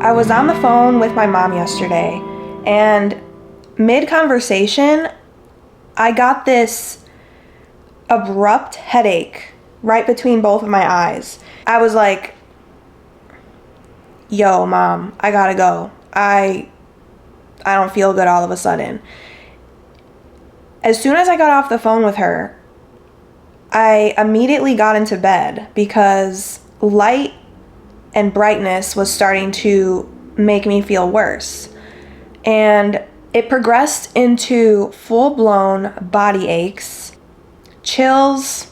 I was on the phone with my mom yesterday, and mid-conversation, I got this abrupt headache right between both of my eyes. I was like, yo, Mom, I gotta go. I don't feel good all of a sudden. As soon as I got off the phone with her, I immediately got into bed because light and brightness was starting to make me feel worse. And it progressed into full-blown body aches, chills,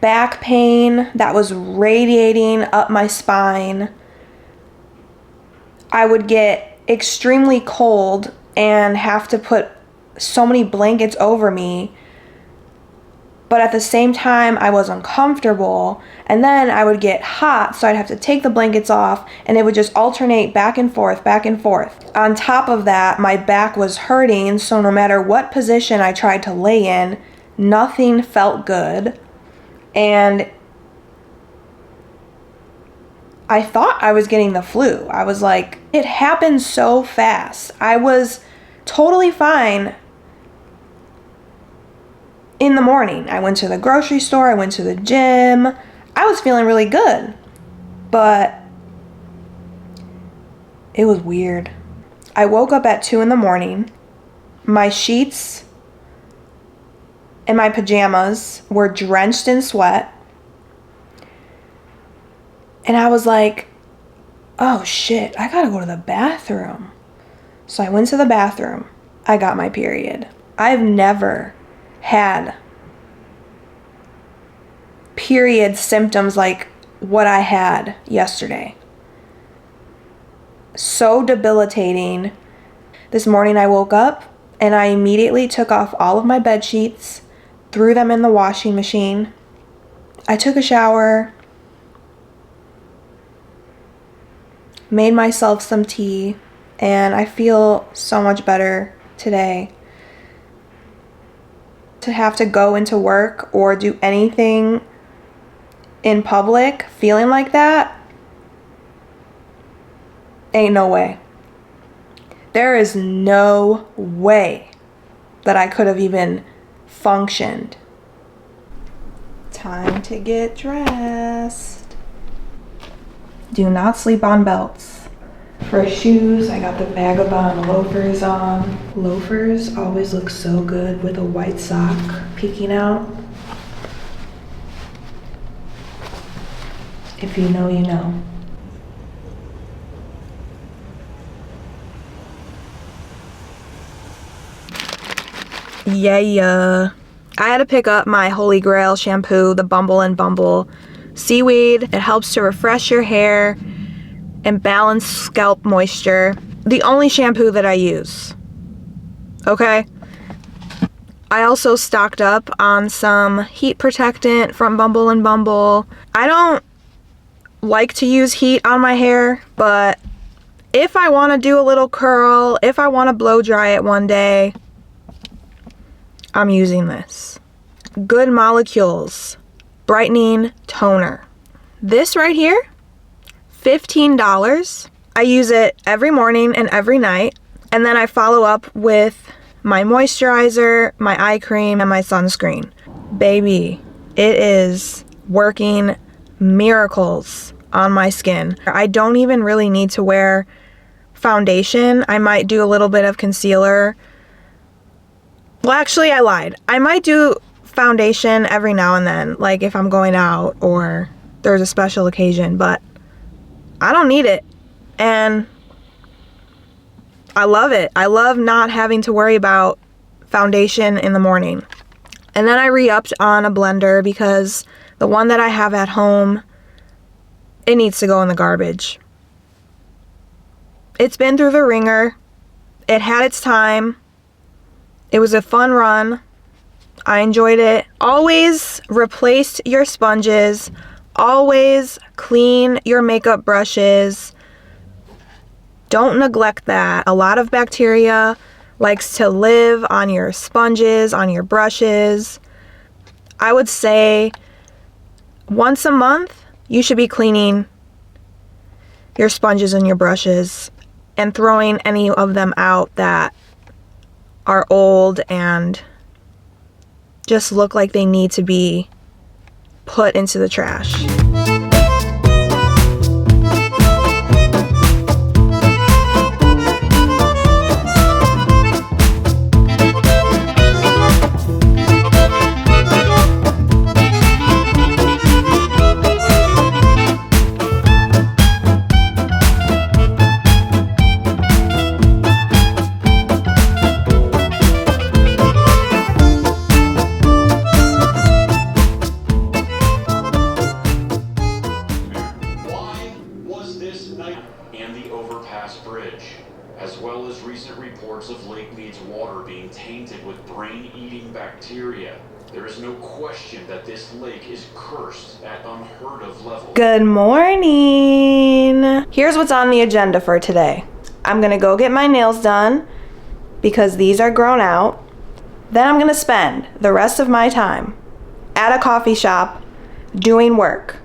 back pain that was radiating up my spine. I would get extremely cold and have to put so many blankets over me, but at the same time I was uncomfortable, and then I would get hot, so I'd have to take the blankets off, and it would just alternate back and forth, back and forth. On top of that, my back was hurting, so no matter what position I tried to lay in, nothing felt good, and I thought I was getting the flu. I was like, it happened so fast. I was totally fine in the morning. I went to the grocery store, I went to the gym. I was feeling really good, but it was weird. I woke up at 2 a.m. My sheets and my pajamas were drenched in sweat. And I was like, oh shit, I gotta go to the bathroom. So I went to the bathroom. I got my period. I've never had period symptoms like what I had yesterday. So debilitating. This morning I woke up and I immediately took off all of my bed sheets, threw them in the washing machine. I took a shower, made myself some tea, and I feel so much better today. To have to go into work or do anything in public feeling like that, ain't no way. There is no way that I could have even functioned. Time to get dressed. Do not sleep on belts. For shoes, I got the Vagabond loafers on. Loafers always look so good with a white sock peeking out. If you know, you know. Yeah. I had to pick up my Holy Grail shampoo, the Bumble and Bumble Seaweed. It helps to refresh your hair and balance scalp moisture. The only shampoo that I use. Okay? I also stocked up on some heat protectant from Bumble and Bumble. I don't like to use heat on my hair, but if I want to do a little curl, if I want to blow dry it one day, I'm using this. Good Molecules Brightening Toner. This right here, $15. I use it every morning and every night, and then I follow up with my moisturizer, my eye cream, and my sunscreen. Baby, it is working miracles on my skin. I don't even really need to wear foundation. I might do a little bit of concealer. Well, actually, I lied. I might do foundation every now and then, like if I'm going out or there's a special occasion, but I don't need it. And I love it. I love not having to worry about foundation in the morning. And then I re-upped on a blender because the one that I have at home, it needs to go in the garbage. It's been through the ringer. It had its time. It was a fun run. I enjoyed it. Always replace your sponges. Always clean your makeup brushes. Don't neglect that. A lot of bacteria likes to live on your sponges, on your brushes. I would say once a month, you should be cleaning your sponges and your brushes, and throwing any of them out that are old and just look like they need to be put into the trash. And the overpass bridge, as well as recent reports of Lake Mead's water being tainted with brain-eating bacteria. There is no question that this lake is cursed at unheard of levels. Good morning. Here's what's on the agenda for today. I'm gonna go get my nails done because these are grown out. Then I'm gonna spend the rest of my time at a coffee shop doing work.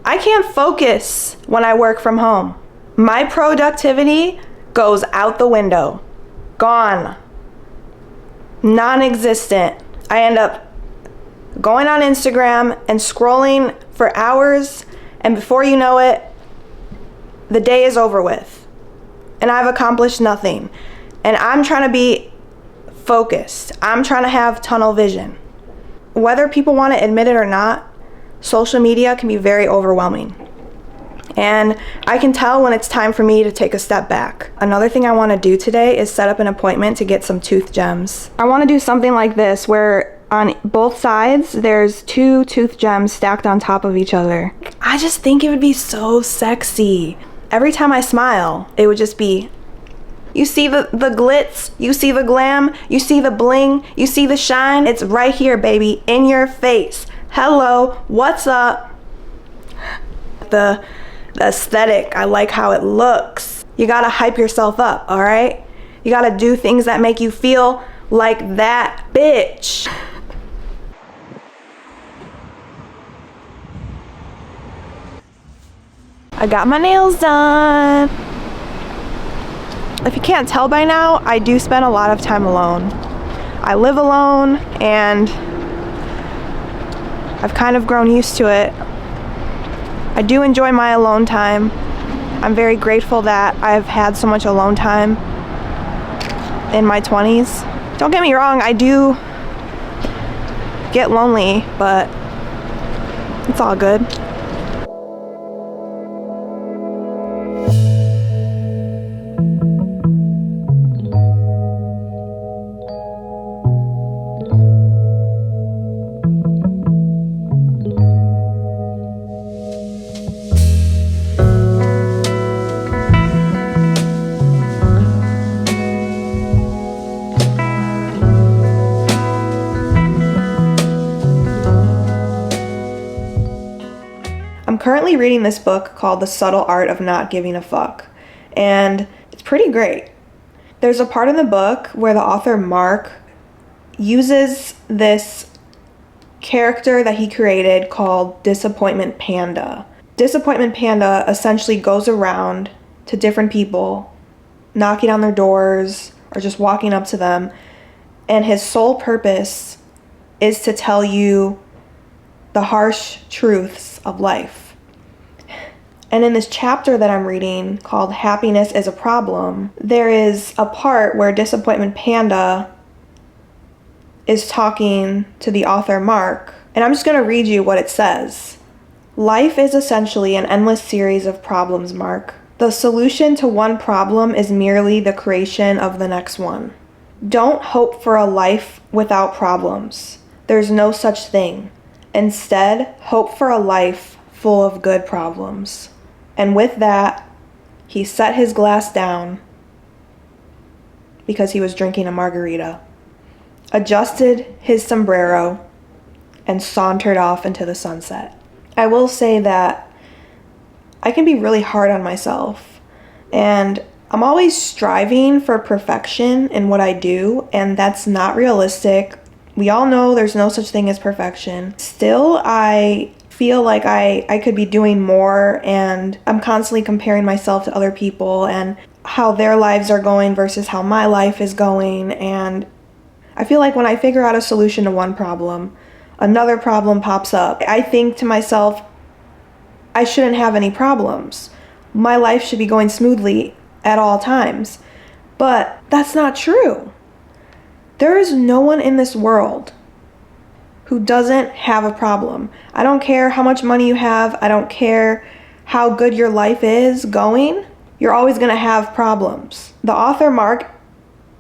I can't focus when I work from home. My productivity goes out the window. Gone. Non-existent. I end up going on Instagram and scrolling for hours, and before you know it, the day is over with. And I've accomplished nothing. And I'm trying to be focused. I'm trying to have tunnel vision. Whether people want to admit it or not, social media can be very overwhelming. And I can tell when it's time for me to take a step back. Another thing I want to do today is set up an appointment to get some tooth gems. I want to do something like this where on both sides there's 2 tooth gems stacked on top of each other. I just think it would be so sexy. Every time I smile, it would just be, you see the glitz, you see the glam, you see the bling, you see the shine. It's right here, baby, in your face. Hello, what's up? The aesthetic, I like how it looks. You gotta hype yourself up, all right? You gotta do things that make you feel like that bitch. I got my nails done. If you can't tell by now, I do spend a lot of time alone. I live alone and I've kind of grown used to it. I do enjoy my alone time. I'm very grateful that I've had so much alone time in my 20s. Don't get me wrong, I do get lonely, but it's all good. I'm currently reading this book called The Subtle Art of Not Giving a Fuck, and it's pretty great. There's a part in the book where the author Mark uses this character that he created called Disappointment Panda. Disappointment Panda essentially goes around to different people, knocking on their doors or just walking up to them, and his sole purpose is to tell you the harsh truths of life. And in this chapter that I'm reading called Happiness is a Problem, there is a part where Disappointment Panda is talking to the author Mark, and I'm just going to read you what it says. Life is essentially an endless series of problems, Mark. The solution to one problem is merely the creation of the next one. Don't hope for a life without problems. There's no such thing. Instead, hope for a life full of good problems. And with that, he set his glass down because he was drinking a margarita, adjusted his sombrero, and sauntered off into the sunset. I will say that I can be really hard on myself, and I'm always striving for perfection in what I do, and that's not realistic. We all know there's no such thing as perfection. Still, I feel like I could be doing more, and I'm constantly comparing myself to other people and how their lives are going versus how my life is going. And I feel like when I figure out a solution to one problem, another problem pops up. I think to myself, I shouldn't have any problems. My life should be going smoothly at all times. But that's not true. There is no one in this world who doesn't have a problem. I don't care how much money you have. I don't care how good your life is going. You're always going to have problems. The author Mark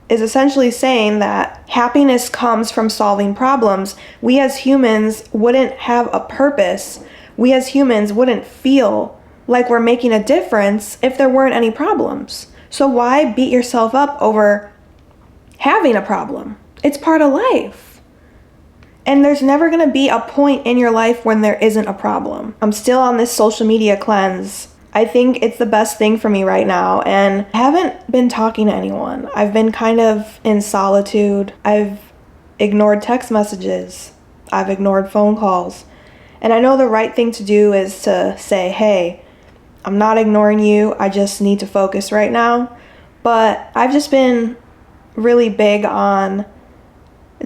is essentially saying that happiness comes from solving problems. We as humans wouldn't have a purpose. We as humans wouldn't feel like we're making a difference if there weren't any problems. So why beat yourself up over having a problem? It's part of life. And there's never going to be a point in your life when there isn't a problem. I'm still on this social media cleanse. I think it's the best thing for me right now, and I haven't been talking to anyone. I've been kind of in solitude. I've ignored text messages. I've ignored phone calls. And I know the right thing to do is to say, hey, I'm not ignoring you. I just need to focus right now. But I've just been really big on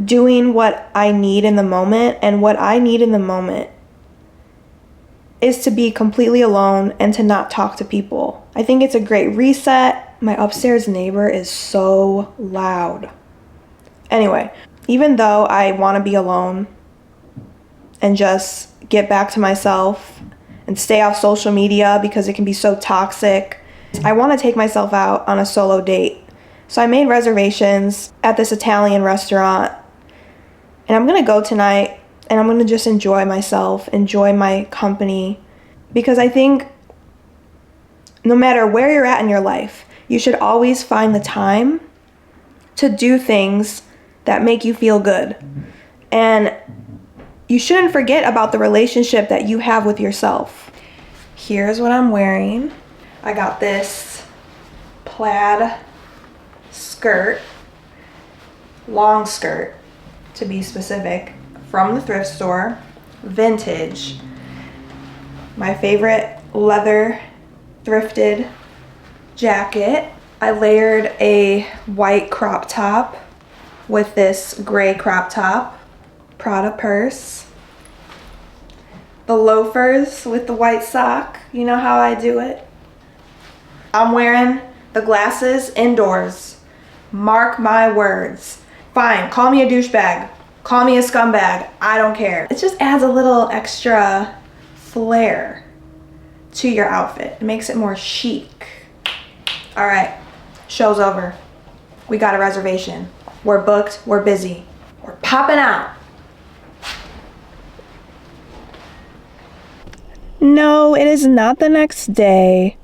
doing what I need in the moment, and what I need in the moment is to be completely alone and to not talk to people. I think it's a great reset. My upstairs neighbor is so loud. Anyway, even though I want to be alone and just get back to myself and stay off social media because it can be so toxic, I want to take myself out on a solo date. So I made reservations at this Italian restaurant, and I'm going to go tonight, and I'm going to just enjoy myself, enjoy my company, because I think no matter where you're at in your life, you should always find the time to do things that make you feel good. And you shouldn't forget about the relationship that you have with yourself. Here's what I'm wearing. I got this plaid skirt, long skirt to be specific, from the thrift store, vintage. My favorite leather thrifted jacket. I layered a white crop top with this gray crop top, Prada purse. The loafers with the white sock, you know how I do it. I'm wearing the glasses indoors. Mark my words. Fine, call me a douchebag. Call me a scumbag. I don't care. It just adds a little extra flair to your outfit. It makes it more chic. All right, show's over. We got a reservation. We're booked. We're busy. We're popping out. No, it is not the next day.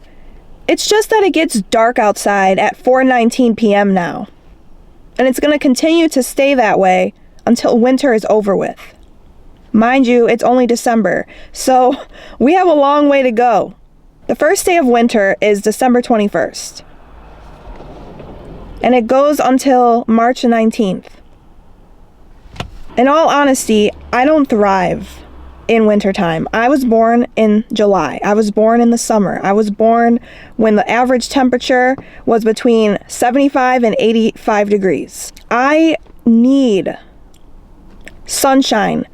It's just that it gets dark outside at 4:19 p.m. now. And it's going to continue to stay that way until winter is over with. Mind you, it's only December, so we have a long way to go. The first day of winter is December 21st. And it goes until March 19th. In all honesty, I don't thrive in wintertime. I was born in July. I was born in the summer. I was born when the average temperature was between 75 and 85 degrees. I need sunshine,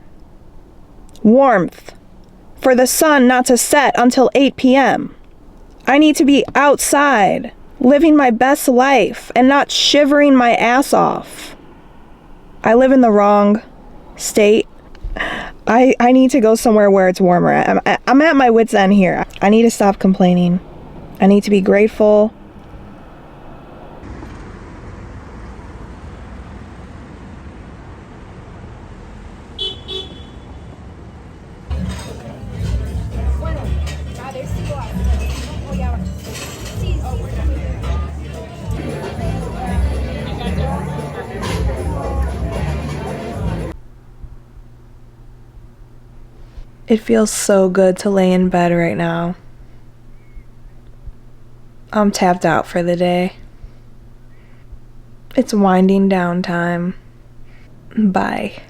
warmth, for the sun not to set until 8 p.m. I need to be outside, living my best life and not shivering my ass off. I live in the wrong state. I need to go somewhere where it's warmer. I'm at my wit's end here. I need to stop complaining. I need to be grateful. It feels so good to lay in bed right now. I'm tapped out for the day. It's winding down time. Bye.